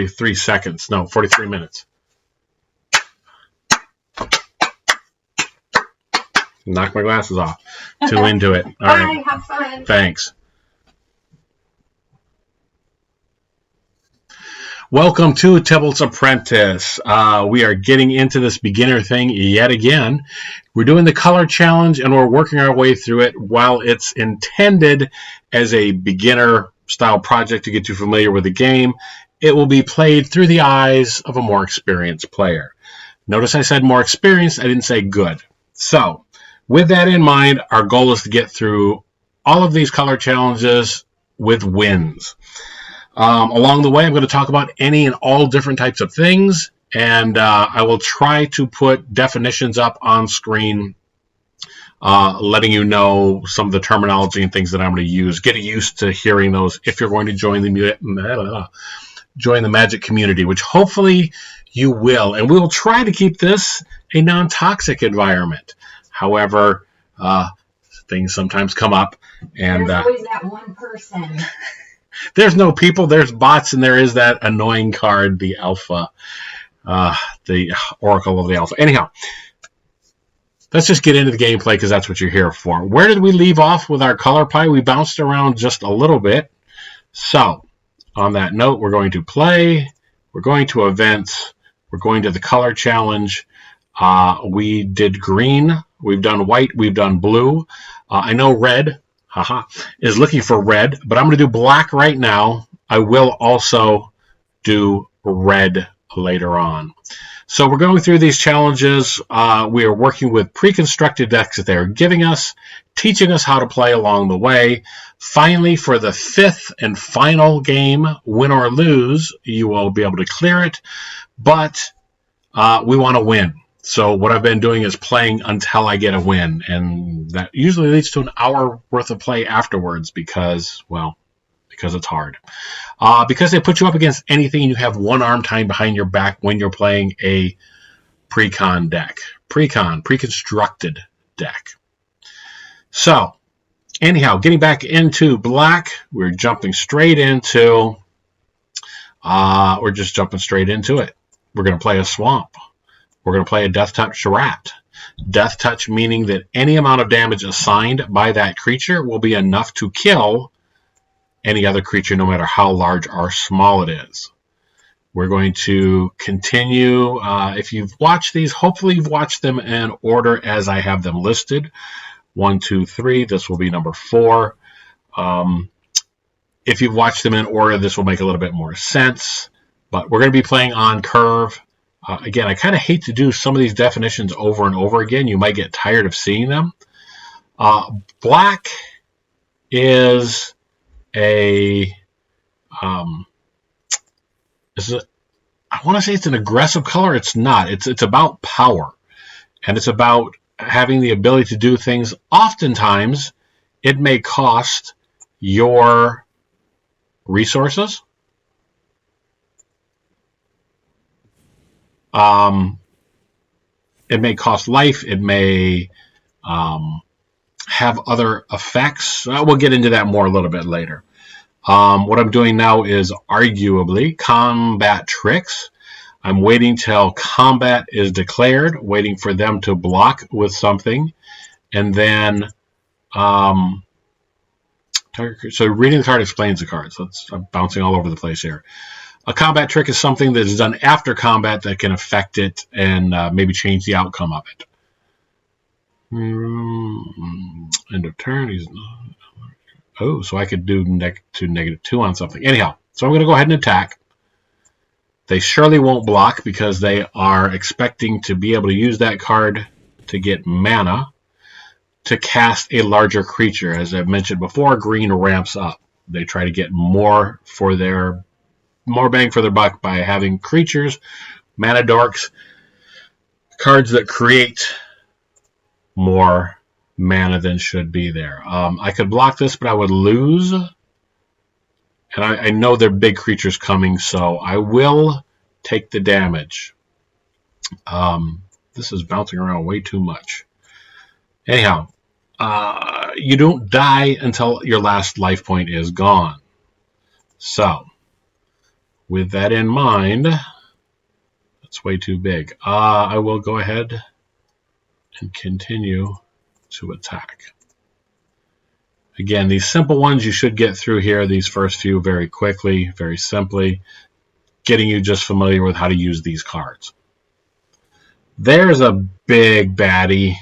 43 seconds. No, 43 minutes. Knock my glasses off. Too into it. All right. Bye. Have fun. Thanks. Welcome to Tibalt's Apprentice. We are getting into this beginner thing yet again. We're doing the color challenge and we're working our way through it. While it's intended as a beginner style project to get you familiar with the game, it will be played through the eyes of a more experienced player. Notice I said more experienced, I didn't say good. So, with that in mind, our goal is to get through all of these color challenges with wins. Along the way, I'm going to talk about any and all different types of things, and I will try to put definitions up on screen, letting you know some of the terminology and things that I'm going to use. Get used to hearing those if you're going to join the Magic community, which hopefully you will. And we will try to keep this a non-toxic environment. However, things sometimes come up, and there's always that one person. There's no people, there's bots, and there is that annoying card, the Alpha, the Oracle of the Alpha. Anyhow, let's just get into the gameplay because that's what you're here for. Where did we leave off with our color pie? We bounced around just a little bit. So, on that note, we're going to play, we're going to events, we're going to the color challenge. We did green, we've done white, we've done blue. I know red is looking for red, but I'm going to do black right now. I will also do red later on. So we're going through these challenges. We are working with pre-constructed decks that they're giving us, teaching us how to play along the way. Finally, for the fifth and final game, win or lose, you will be able to clear it, but we want to win. So what I've been doing is playing until I get a win, and that usually leads to an hour worth of play afterwards because it's hard. Because they put you up against anything and you have one arm tied behind your back when you're playing a pre-con deck. Pre-constructed deck. So, anyhow, getting back into black, we're jumping straight into, we're just jumping straight into it. We're going to play a swamp. We're going to play a Death Touch Rat. Death Touch meaning that any amount of damage assigned by that creature will be enough to kill any other creature, no matter how large or small it is. We're going to continue. If you've watched these, hopefully you've watched them in order as I have them listed. 1, 2, 3. This will be number 4. If you've watched them in order, this will make a little bit more sense. But we're going to be playing on curve. Again, I kind of hate to do some of these definitions over and over again. You might get tired of seeing them. Black is I want to say it's an aggressive color. It's not. It's about power. And it's about having the ability to do things. Oftentimes, it may cost your resources. It may cost life. It may have other effects. We'll get into that more a little bit later. What I'm doing now is arguably combat tricks. I'm waiting till combat is declared, waiting for them to block with something, and then so reading the card explains the cards. I'm bouncing all over the place here. A combat trick is something that is done after combat that can affect it and maybe change the outcome of it. End of turn. So I could do -2 on something. Anyhow, so I'm going to go ahead and attack. They surely won't block because they are expecting to be able to use that card to get mana to cast a larger creature. As I've mentioned before, green ramps up. They try to get more bang for their buck by having creatures, mana dorks, cards that create more mana than should be there. I could block this, but I would lose. And I know there are big creatures coming, so I will take the damage. This is bouncing around way too much. Anyhow, you don't die until your last life point is gone. So, with that in mind, that's way too big. I will go ahead and continue to attack. Again, these simple ones you should get through here, these first few, very quickly, very simply, getting you just familiar with how to use these cards. There's a big baddie.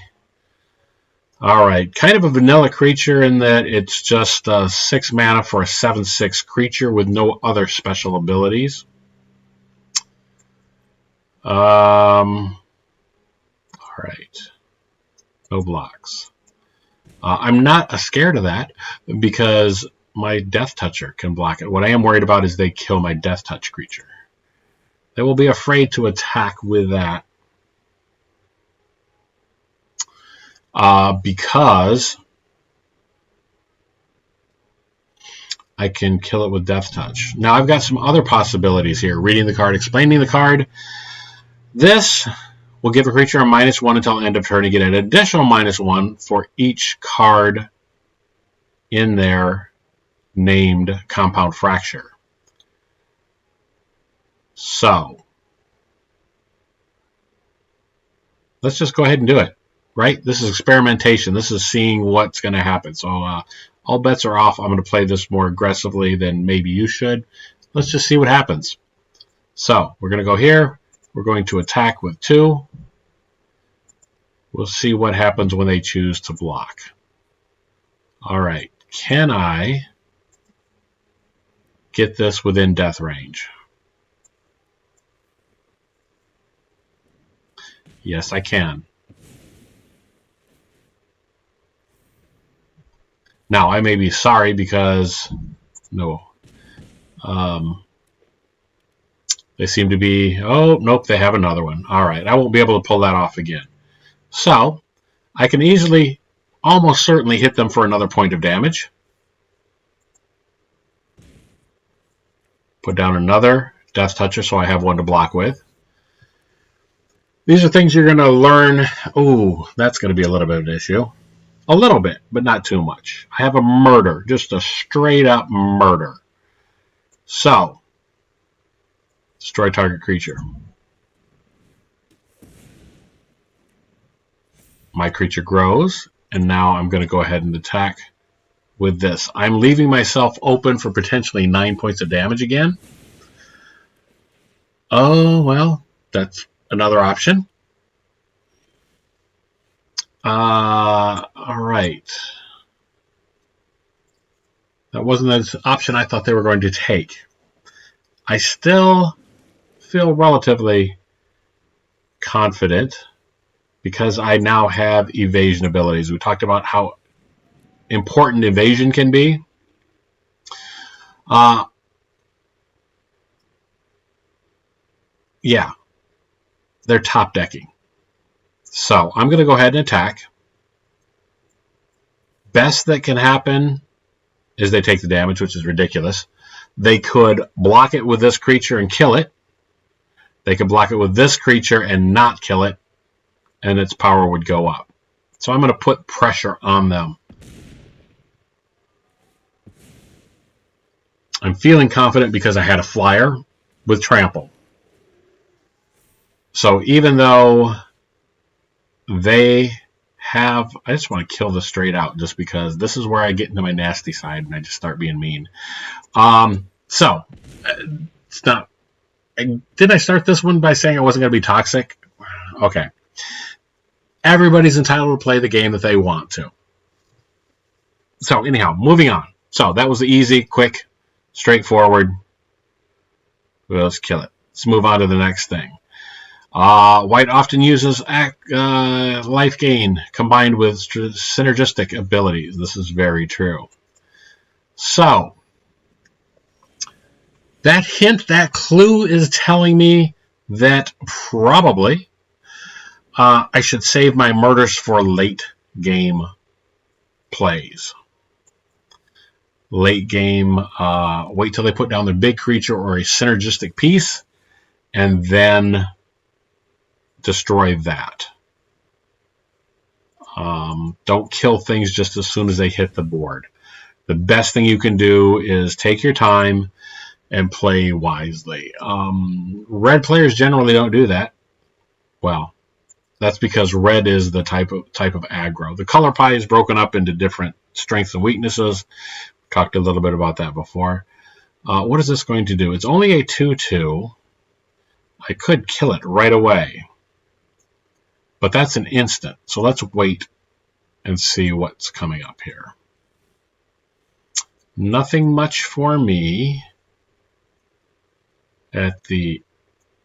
All right, kind of a vanilla creature in that it's just 6 mana for a 7/6 creature with no other special abilities. All right, no blocks. I'm not scared of that because my Death Toucher can block it. What I am worried about is they kill my Death Touch creature. They will be afraid to attack with that because I can kill it with Death Touch. Now I've got some other possibilities here. Reading the card, explaining the card. This will give a creature a -1 until end of turn and get an additional -1 for each card in there named Compound Fracture. So let's just go ahead and do it, right? This is experimentation. This is seeing what's going to happen. So all bets are off. I'm going to play this more aggressively than maybe you should. Let's just see what happens. So we're going to go here. We're going to attack with 2. We'll see what happens when they choose to block. All right. Can I get this within death range? Yes, I can. Now, I may be sorry because no. They seem to be, oh, nope, they have another one. All right, I won't be able to pull that off again. So, I can easily, almost certainly hit them for another point of damage. Put down another Death Toucher so I have one to block with. These are things you're going to learn. Ooh, that's going to be a little bit of an issue. A little bit, but not too much. I have a murder, just a straight up murder. So, destroy target creature. My creature grows, and now I'm going to go ahead and attack with this. I'm leaving myself open for potentially 9 points of damage again. Oh, well, that's another option. All right. That wasn't an option I thought they were going to take. I still feel relatively confident because I now have evasion abilities. We talked about how important evasion can be. Yeah, they're top decking. So I'm going to go ahead and attack. Best that can happen is they take the damage, which is ridiculous. They could block it with this creature and kill it. They could block it with this creature and not kill it, and its power would go up. So I'm going to put pressure on them. I'm feeling confident because I had a flyer with trample. So even though they have, I just want to kill this straight out just because this is where I get into my nasty side and I just start being mean. So it's not. Did I start this one by saying I wasn't going to be toxic? Okay. Everybody's entitled to play the game that they want to. So anyhow, moving on. So that was the easy, quick, straightforward. Well, let's kill it. Let's move on to the next thing. White often uses life gain combined with synergistic abilities. This is very true. So, that hint, that clue is telling me that probably I should save my murders for late game plays. Late game, wait till they put down their big creature or a synergistic piece, and then destroy that. Don't kill things just as soon as they hit the board. The best thing you can do is take your time, and play wisely. Red players generally don't do that. Well, that's because red is the type of aggro. The color pie is broken up into different strengths and weaknesses. Talked a little bit about that before. What is this going to do? It's only a 2/2. I could kill it right away, but that's an instant. So let's wait and see what's coming up here. Nothing much for me. At the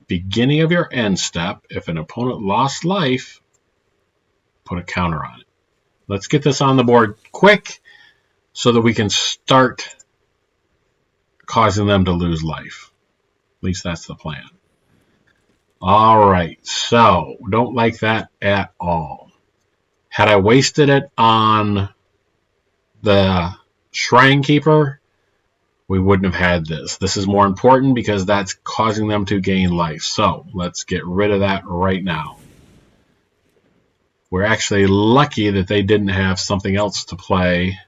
beginning of your end step, if an opponent lost life, put a counter on it. Let's get this on the board quick so that we can start causing them to lose life. At least that's the plan. All right, so don't like that at all. Had I wasted it on the Shrine Keeper, we wouldn't have had this. This is more important because that's causing them to gain life. So let's get rid of that right now. We're actually lucky that they didn't have something else to play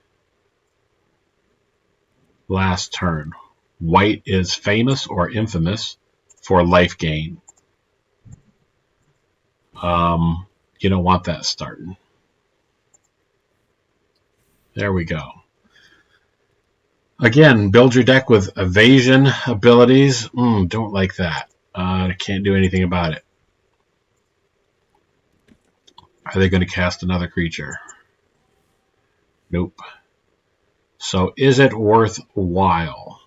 last turn. White is famous or infamous for life gain. You don't want that starting. There we go. Again, build your deck with evasion abilities. Don't like that. I can't do anything about it. Are they going to cast another creature? Nope. So is it worthwhile?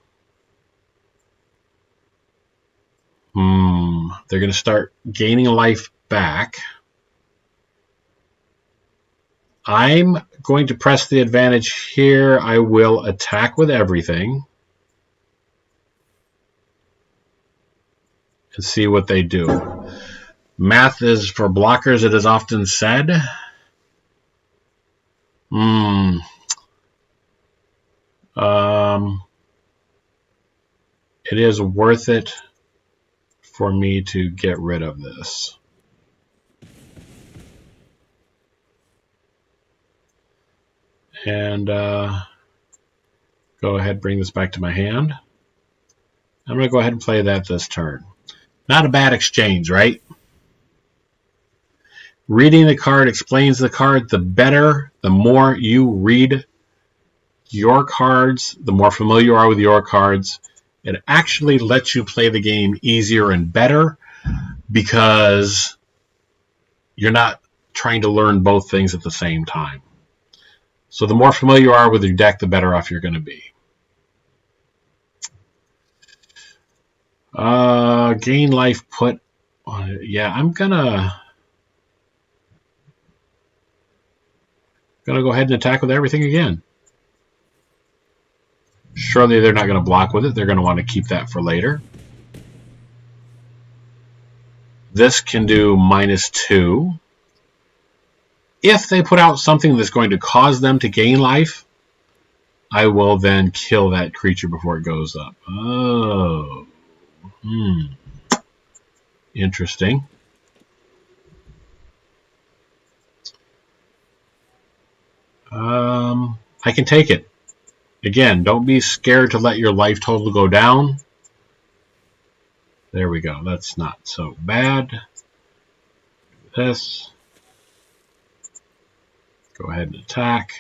They're going to start gaining life back. I'm going to press the advantage here. I will attack with everything and see what they do. Math is for blockers, it is often said. It is worth it for me to get rid of this. And go ahead, bring this back to my hand. I'm going to go ahead and play that this turn. Not a bad exchange, right? Reading the card explains the card. The better, the more you read your cards, the more familiar you are with your cards. It actually lets you play the game easier and better because you're not trying to learn both things at the same time. So the more familiar you are with your deck, the better off you're going to be. Gain life put on it. Yeah, I'm gonna go ahead and attack with everything again. Surely they're not going to block with it. They're going to want to keep that for later. This can do -2. If they put out something that's going to cause them to gain life, I will then kill that creature before it goes up. Oh. Interesting. I can take it. Again, don't be scared to let your life total go down. There we go. That's not so bad. This. Go ahead and attack.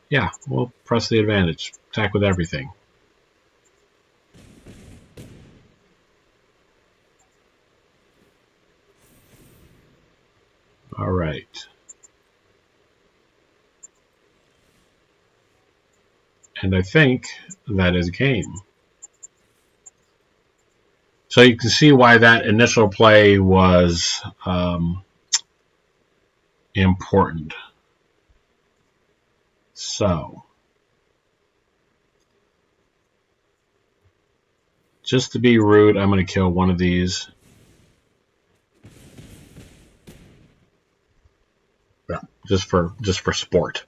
Yeah, we'll press the advantage. Attack with everything. All right. And I think that is game. So you can see why that initial play was important. So, just to be rude, I'm going to kill one of these. Yeah, just for sport.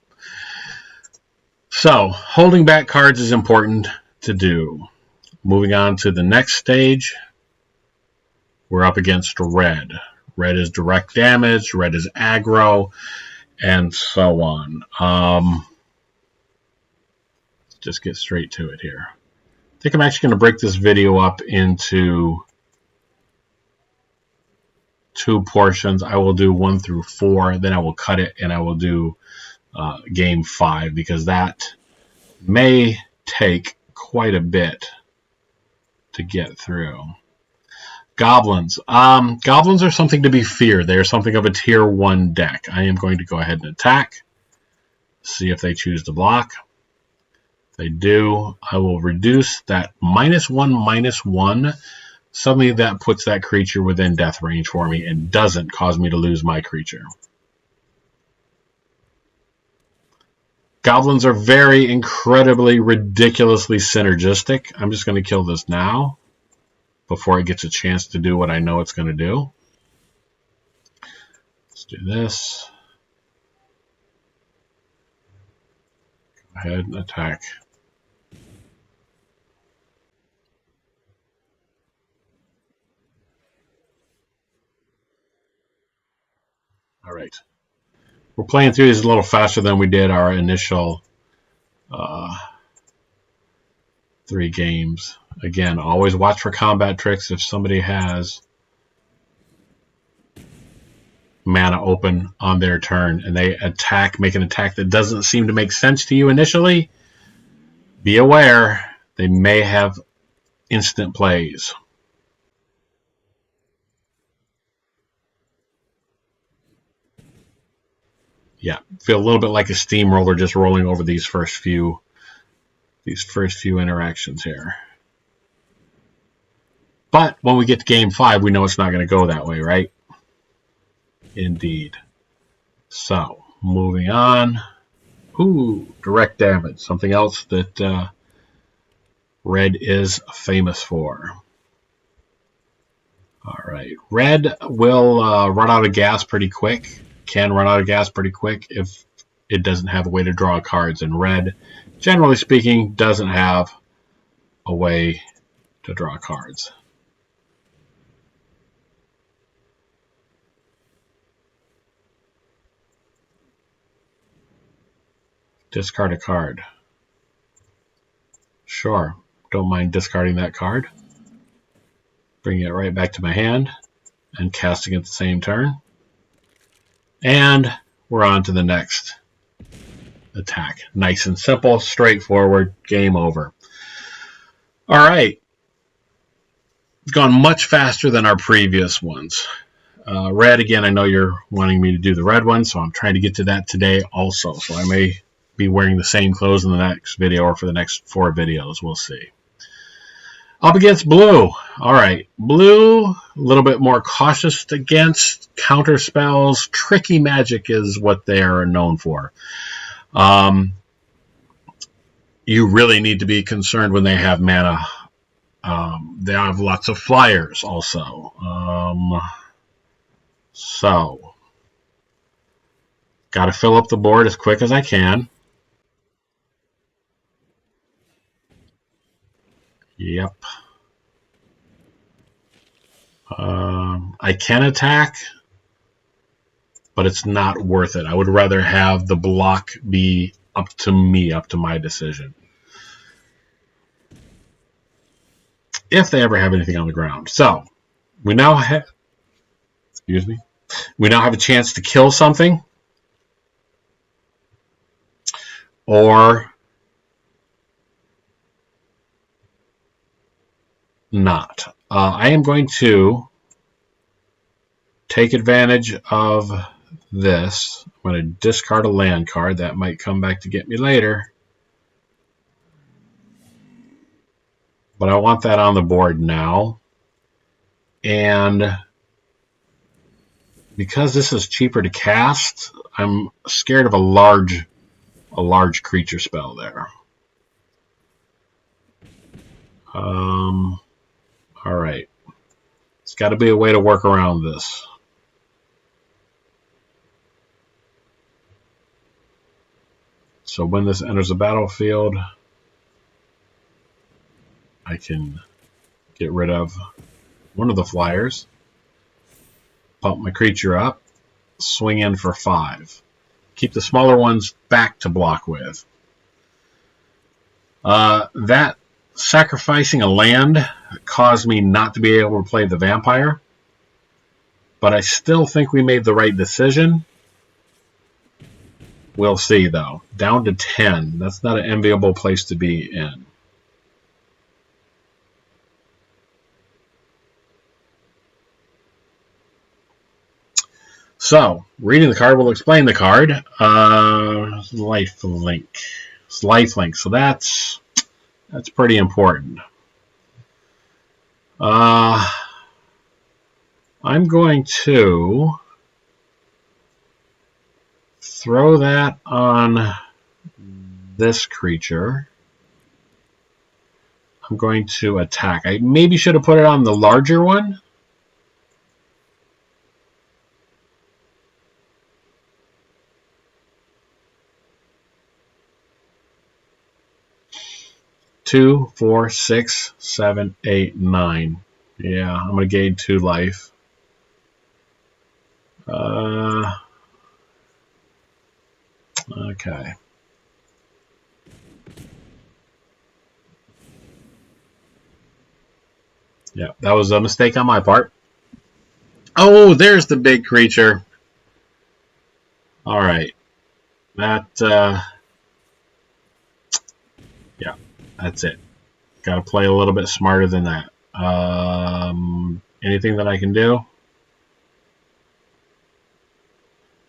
So, holding back cards is important to do. Moving on to the next stage, we're up against red. Red is direct damage, red is aggro, and so on. Let's just get straight to it here. think I'm actually going to break this video up into 2 portions. I will do 1 through 4, then I will cut it and I will do game 5, because that may take quite a bit to get through. Goblins. Goblins are something to be feared. They are something of a tier 1 deck. I am going to go ahead and attack. See if they choose to block. If they do, I will reduce that -1/-1. Suddenly that puts that creature within death range for me and doesn't cause me to lose my creature. Goblins are very incredibly, ridiculously synergistic. I'm just going to kill this now before it gets a chance to do what I know it's going to do. Let's do this. Go ahead and attack. All right. We're playing through these a little faster than we did our initial 3 games. Again, always watch for combat tricks. If somebody has mana open on their turn and they make an attack that doesn't seem to make sense to you initially, be aware they may have instant plays. Yeah, feel a little bit like a steamroller just rolling over these first few interactions here. But when we get to game 5, we know it's not going to go that way, right? Indeed. So, moving on. Ooh, direct damage. Something else that red is famous for. Alright, red will run out of gas pretty quick. Can run out of gas pretty quick if it doesn't have a way to draw cards. And red, generally speaking, doesn't have a way to draw cards. Discard a card. Sure, don't mind discarding that card. Bringing it right back to my hand and casting it the same turn. And we're on to the next attack. Nice and simple, straightforward, game over. All right. It's gone much faster than our previous ones. Red, again, I know you're wanting me to do the red one, so I'm trying to get to that today also. So I may be wearing the same clothes in the next video or for the next 4 videos. We'll see. Up against blue. All right. Blue, a little bit more cautious against counter spells. Tricky magic is what they are known for. You really need to be concerned when they have mana. They have lots of flyers also. So, got to fill up the board as quick as I can. Yep. I can attack, but it's not worth it. I would rather have the block be up to me, up to my decision. If they ever have anything on the ground. So, we now have, we now have a chance to kill something or not. I am going to take advantage of this. I'm going to discard a land card. That might come back to get me later. But I want that on the board now. And because this is cheaper to cast, I'm scared of a large creature spell there. All right. There's got to be a way to work around this. So when this enters the battlefield, I can get rid of one of the flyers, pump my creature up, swing in for 5. Keep the smaller ones back to block with. That sacrificing a land caused me not to be able to play the vampire, but I still think we made the right decision. We'll see, though. Down to 10. That's not an enviable place to be in. So, reading the card will explain the card. Lifelink. It's lifelink, so that's pretty important. I'm going to throw that on this creature. I'm going to attack. I maybe should have put it on the larger one. Two, 4, 6, 7, 8, 9. Yeah, I'm going to gain 2 life. Okay. Yeah, that was a mistake on my part. Oh, there's the big creature. All right. That, yeah, that's it. Got to play a little bit smarter than that. Anything that I can do?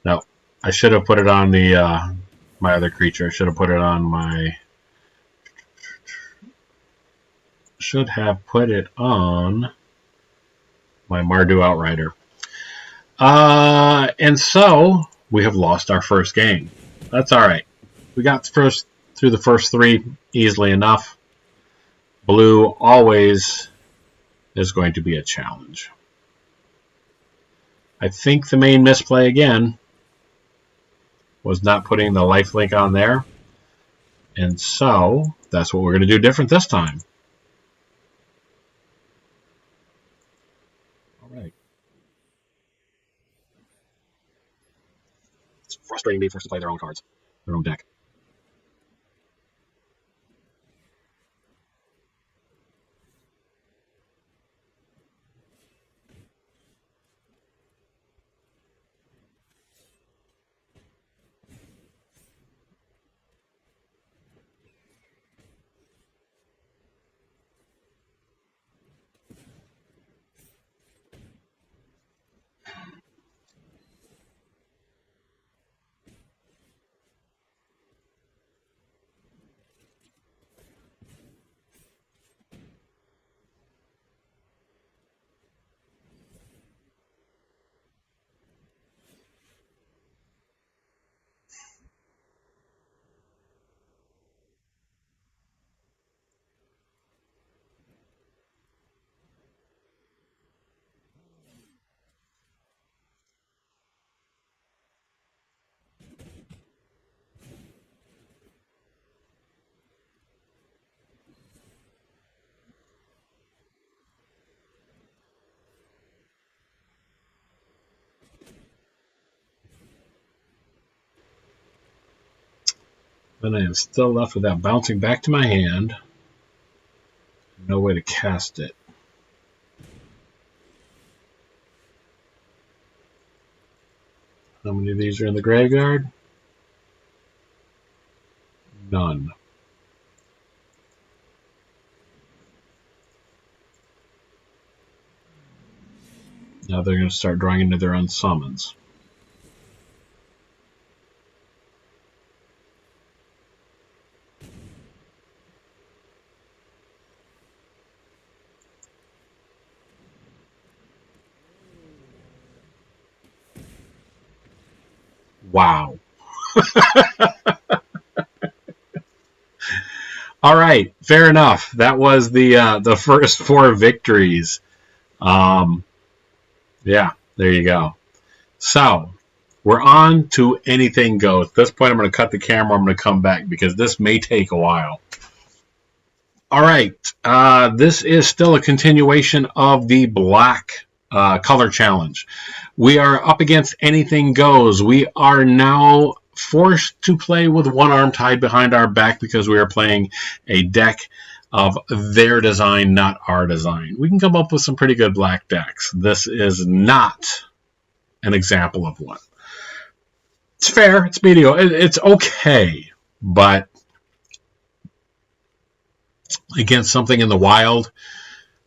No. I should have put it on the my other creature. I should have put it on my... Should have put it on my Mardu Outrider. And so we have lost our first game. That's all right. We got through the first 3 easily enough. Blue always is going to be a challenge. I think the main misplay again was not putting the lifelink on there. And so that's what we're going to do different this time. All right. It's frustrating me for us to play their own cards, their own deck. Then I am still left with that bouncing back to my hand. No way to cast it. How many of these are in the graveyard? None. Now they're going to start drawing into their own summons. Wow. All right, fair enough. That was the first 4 victories. Yeah, there you go. So we're on to anything goes. At this point, I'm going to cut the camera. I'm going to come back because this may take a while. All right, this is still a continuation of the black color challenge. We are up against anything goes. We are now forced to play with one arm tied behind our back because we are playing a deck of their design, not our design. We can come up with some pretty good black decks. This is not an example of one. It's fair. It's mediocre. It's okay. But against something in the wild,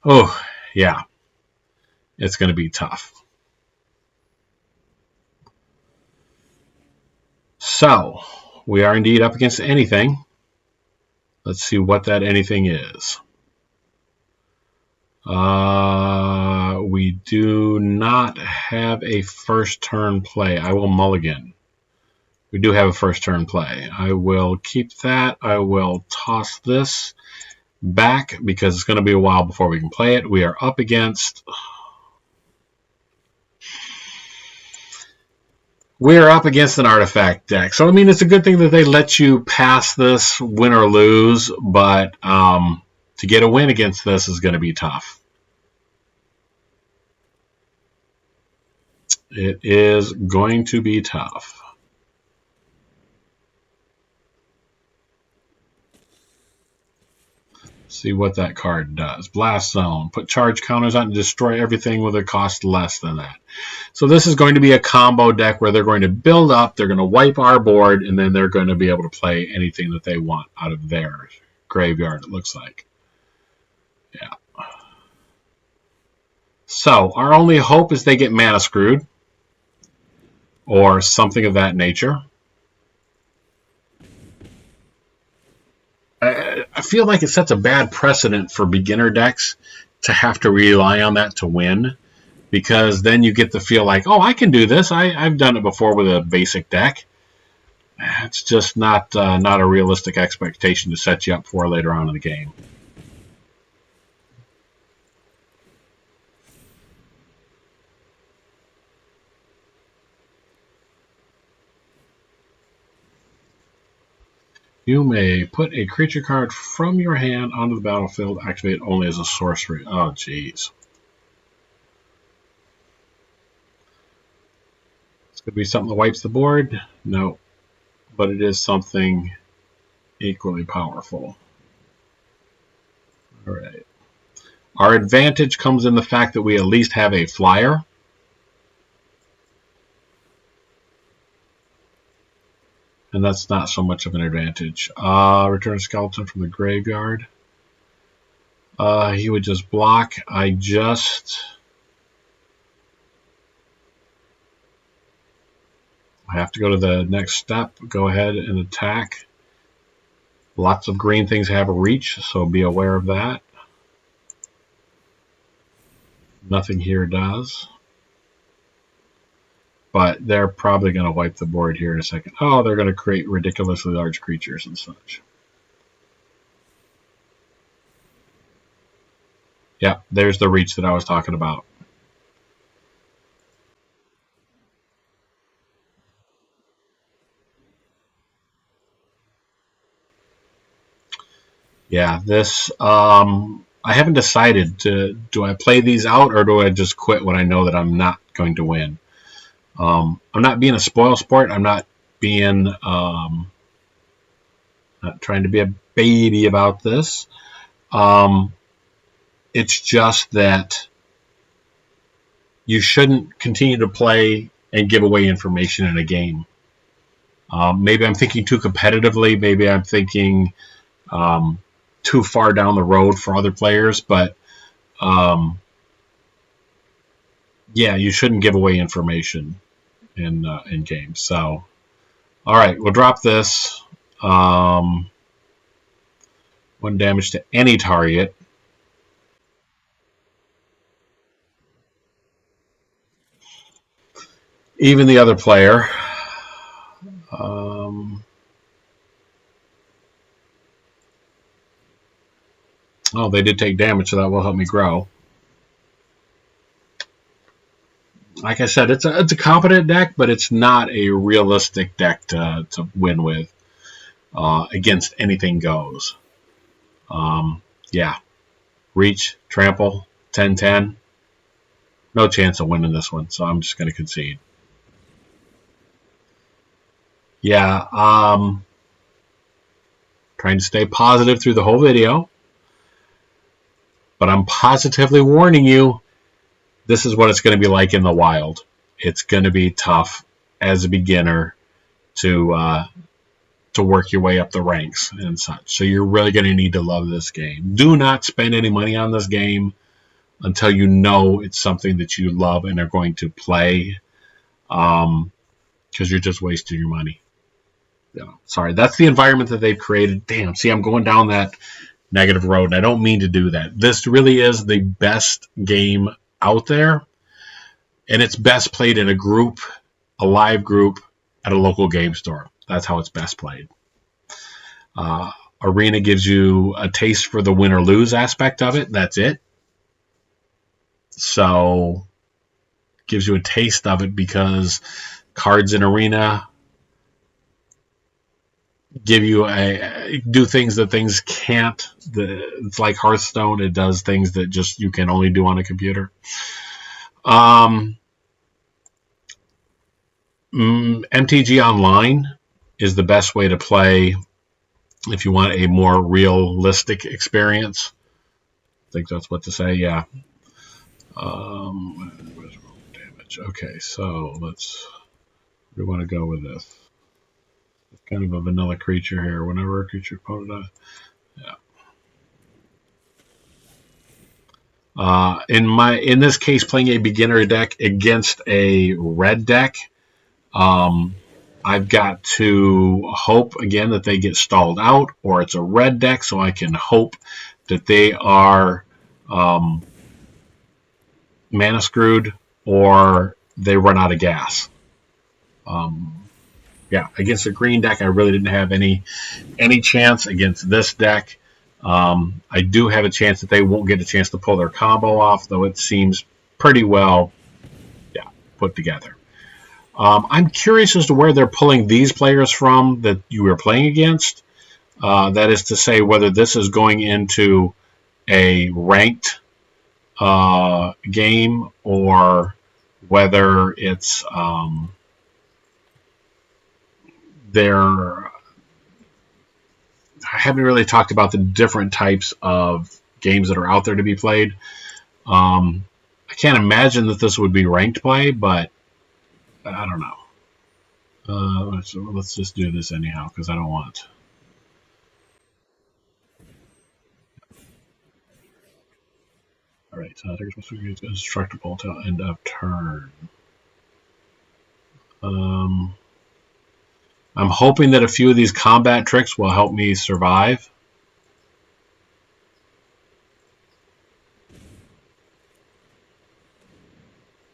oh, yeah, it's going to be tough. So, we are indeed up against anything. Let's see what that anything is. We do not have a first turn play. I will mulligan. We do have a first turn play. I will keep that. I will toss this back because it's going to be a while before we can play it. We are up against... We're up against an artifact deck. So, I mean, it's a good thing that they let you pass this, win or lose, but to get a win against this is going to be tough. It is going to be tough. See what that card does. Blast Zone. Put charge counters on and destroy everything with a cost less than that. So this is going to be a combo deck where they're going to build up, they're going to wipe our board, and then they're going to be able to play anything that they want out of their graveyard, it looks like. Yeah. So our only hope is they get mana screwed or something of that nature. I feel like it sets a bad precedent for beginner decks to have to rely on that to win, because then you get to feel like, oh, I can do this. I've done it before with a basic deck. It's just not a realistic expectation to set you up for later on in the game. You may put a creature card from your hand onto the battlefield, activate only as a sorcery. Oh, jeez. This could be something that wipes the board. No, but it is something equally powerful. All right. Our advantage comes in the fact that we at least have a flyer. And that's not so much of an advantage. Return a skeleton from the graveyard. He would just block. I have to go to the next step. Go ahead and attack. Lots of green things have a reach, so be aware of that. Nothing here does. But they're probably going to wipe the board here in a second. Oh, they're going to create ridiculously large creatures and such. Yeah, there's the reach that I was talking about. Yeah, this, I haven't decided do I play these out or do I just quit when I know that I'm not going to win? I'm not being a spoil sport. I'm not being, not trying to be a baby about this. It's just that you shouldn't continue to play and give away information in a game. Maybe I'm thinking too competitively. Maybe I'm thinking too far down the road for other players. But yeah, you shouldn't give away information in games. So, all right, we'll drop this. 1 damage to any target. Even the other player. Oh, they did take damage, so that will help me grow. Like I said, it's a competent deck, but it's not a realistic deck to win with. Against anything goes. Yeah. Reach, trample, 10-10. No chance of winning this one, so I'm just going to concede. Yeah, trying to stay positive through the whole video. But I'm positively warning you, this is what it's going to be like in the wild. It's going to be tough as a beginner to work your way up the ranks and such. So you're really going to need to love this game. Do not spend any money on this game until you know it's something that you love and are going to play, because you're just wasting your money. Sorry, that's the environment that they've created. Damn, see, I'm going down that negative road, and I don't mean to do that. This really is the best game out there, and it's best played in a group, a live group, at a local game store. That's how it's best played. Arena gives you a taste for the win or lose aspect of it. That's it. So, gives you a taste of it because cards in Arena give you do things that things can't. It's like Hearthstone. It does things that just you can only do on a computer. MTG Online is the best way to play if you want a more realistic experience. I think that's what to say. Yeah. Damage. Okay, so we want to go with this. It's kind of a vanilla creature here. Whenever a creature opponent in this case, playing a beginner deck against a red deck, I've got to hope again that they get stalled out, or it's a red deck, so I can hope that they are mana screwed or they run out of gas. Yeah, against a green deck, I really didn't have any chance. Against this deck, I do have a chance that they won't get a chance to pull their combo off, though it seems pretty well, put together. I'm curious as to where they're pulling these players from that you were playing against. That is to say, whether this is going into a ranked game or whether it's they're. I haven't really talked about the different types of games that are out there to be played. I can't imagine that this would be ranked play, but I don't know. Let's just do this anyhow because I don't want. All right, so there's supposed to be indestructible till end of turn. I'm hoping that a few of these combat tricks will help me survive.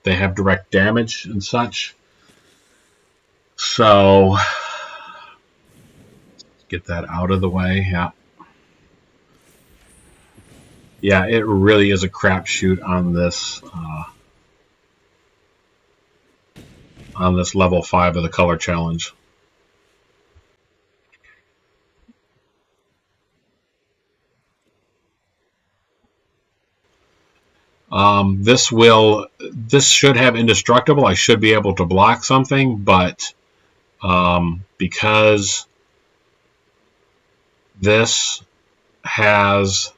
They have direct damage and such. So, get that out of the way. Yeah. Yeah, it really is a crapshoot on this level 5 of the color challenge. This should have indestructible. I should be able to block something, but because this has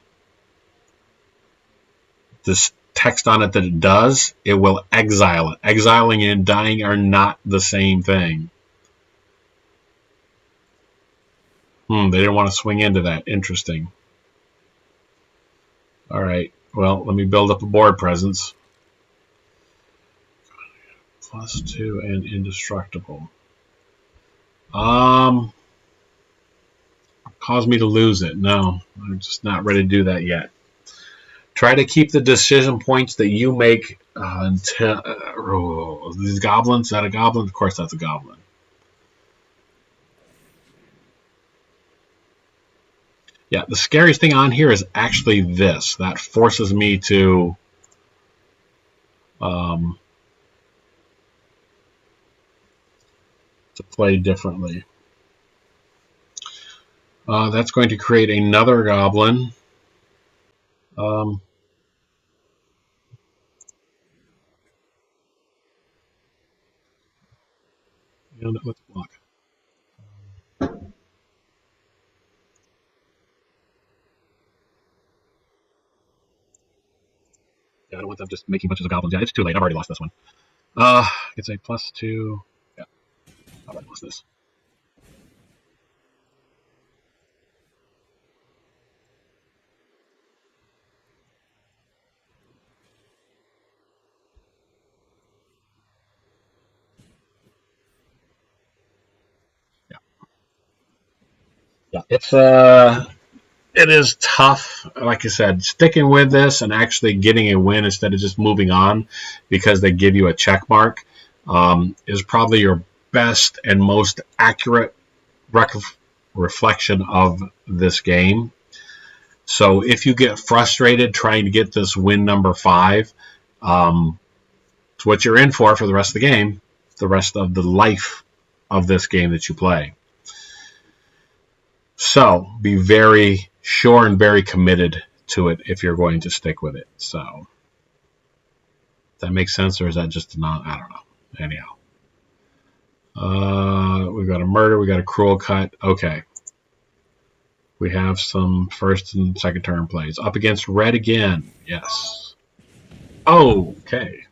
this text on it that it does, it will exile it. Exiling and dying are not the same thing. They didn't want to swing into that. Interesting. All right. Well, let me build up a board presence. +2 and indestructible. Cause me to lose it. No, I'm just not ready to do that yet. Try to keep the decision points that you make until these goblins. Is that a goblin? Of course, that's a goblin. Yeah, the scariest thing on here is actually this. That forces me to play differently. That's going to create another goblin. Let's block. I'm just making bunches of goblins. Yeah, it's too late. I've already lost this one. It's a +2. Yeah, I've already lost this. Yeah, yeah. It is tough. Like I said, sticking with this and actually getting a win instead of just moving on because they give you a check mark is probably your best and most accurate reflection of this game. So if you get frustrated trying to get this win number 5, it's what you're in for the rest of the game, the rest of the life of this game that you play. So be very sure and very committed to it if you're going to stick with it. So does that make sense, or is that just not? I don't know. Anyhow, we've got a murder, we got a cruel cut. Okay, we have some first and second turn plays up against red again. Yes. Okay.